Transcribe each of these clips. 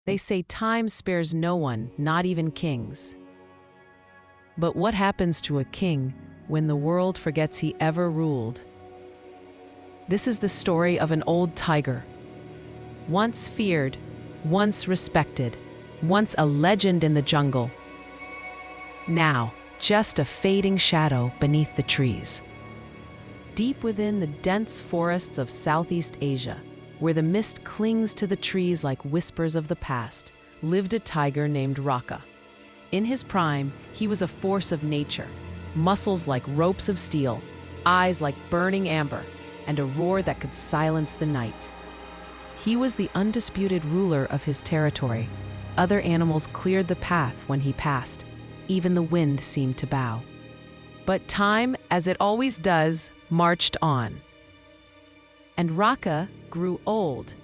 They say time spares no one, not even kings. But what happens to a king when the world forgets he ever ruled? This is the story of an old tiger. Once feared, once respected, once a legend in the jungle. Now, just a fading shadow beneath the trees. Deep within the dense forests of Southeast Asia, where the mist clings to the trees like whispers of the past, lived a tiger named Raka. In his prime, he was a force of nature, muscles like ropes of steel, eyes like burning amber, and a roar that could silence the night. He was the undisputed ruler of his territory. Other animals cleared the path when he passed. Even the wind seemed to bow. But time, as it always does, marched on. And Raka grew old.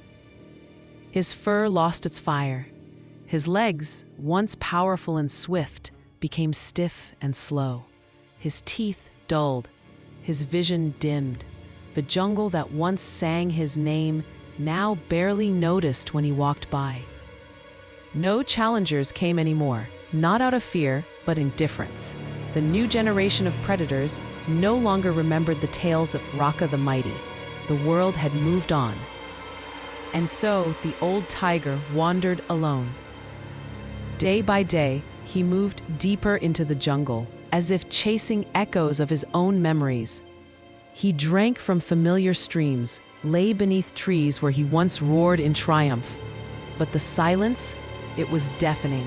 His fur lost its fire. His legs, once powerful and swift, became stiff and slow. His teeth dulled. His vision dimmed. The jungle that once sang his name now barely noticed when he walked by. No challengers came anymore, not out of fear, but indifference. The new generation of predators no longer remembered the tales of Raka the Mighty. The world had moved on. And so the old tiger wandered alone. Day by day, he moved deeper into the jungle, as if chasing echoes of his own memories. He drank from familiar streams, lay beneath trees where he once roared in triumph. But the silence, it was deafening.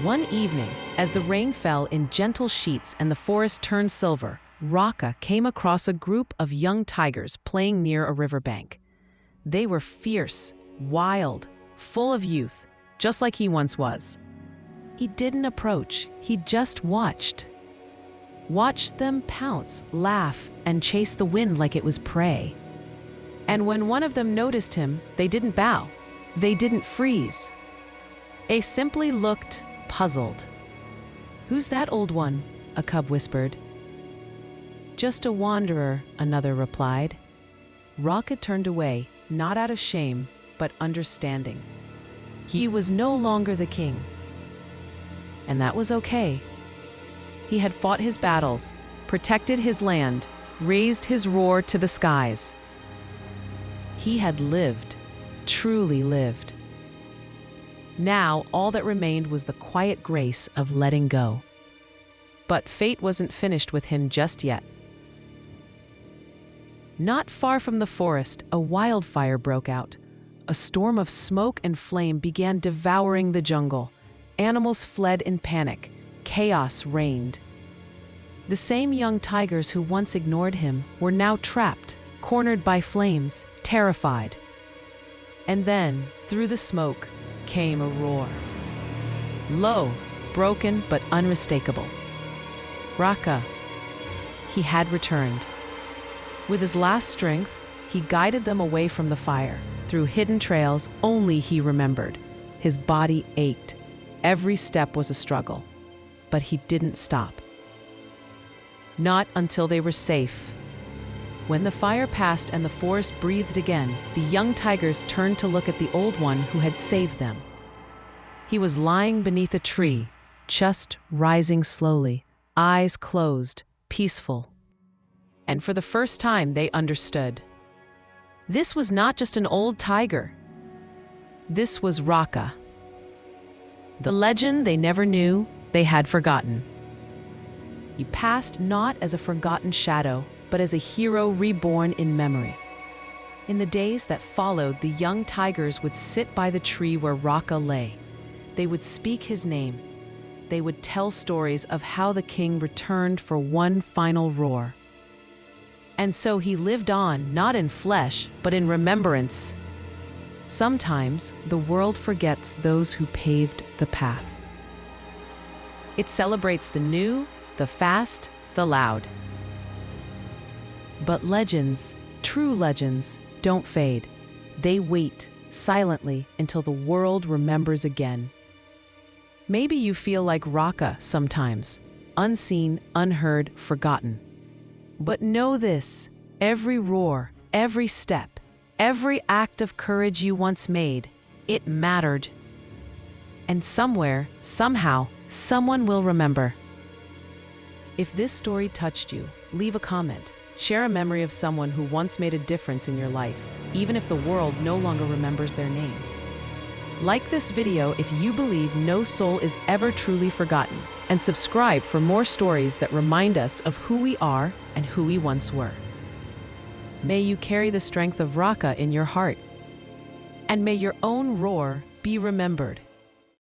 One evening, as the rain fell in gentle sheets and the forest turned silver, Raka came across a group of young tigers playing near a riverbank. They were fierce, wild, full of youth, just like he once was. He didn't approach, he just watched. Watched them pounce, laugh, and chase the wind like it was prey. And when one of them noticed him, they didn't bow. They didn't freeze. They simply looked puzzled. "Who's that old one?" a cub whispered. "Just a wanderer," another replied. Raka turned away, not out of shame, but understanding. He was no longer the king. And that was okay. He had fought his battles, protected his land, raised his roar to the skies. He had lived, truly lived. Now, all that remained was the quiet grace of letting go. But fate wasn't finished with him just yet. Not far from the forest, a wildfire broke out. A storm of smoke and flame began devouring the jungle. Animals fled in panic. Chaos reigned. The same young tigers who once ignored him were now trapped, cornered by flames, terrified. And then, through the smoke, came a roar. Low, broken, but unmistakable. Raka. He had returned. With his last strength, he guided them away from the fire, through hidden trails only he remembered. His body ached. Every step was a struggle. But he didn't stop. Not until they were safe. When the fire passed and the forest breathed again, the young tigers turned to look at the old one who had saved them. He was lying beneath a tree, just rising slowly, eyes closed, peaceful. And for the first time, they understood. This was not just an old tiger. This was Raka. The legend they never knew, they had forgotten. He passed not as a forgotten shadow, but as a hero reborn in memory. In the days that followed, the young tigers would sit by the tree where Raka lay. They would speak his name. They would tell stories of how the king returned for one final roar. And so he lived on, not in flesh, but in remembrance. Sometimes the world forgets those who paved the path. It celebrates the new, the fast, the loud. But legends, true legends, don't fade. They wait silently until the world remembers again. Maybe you feel like Raka sometimes, unseen, unheard, forgotten. But know this, every roar, every step, every act of courage you once made, it mattered And somewhere, somehow, someone will remember. If this story touched you, leave a comment. Share a memory of someone who once made a difference in your life, even if the world no longer remembers their name. Like this video if you believe no soul is ever truly forgotten, and subscribe for more stories that remind us of who we are and who we once were. May you carry the strength of Raka in your heart, and may your own roar be remembered.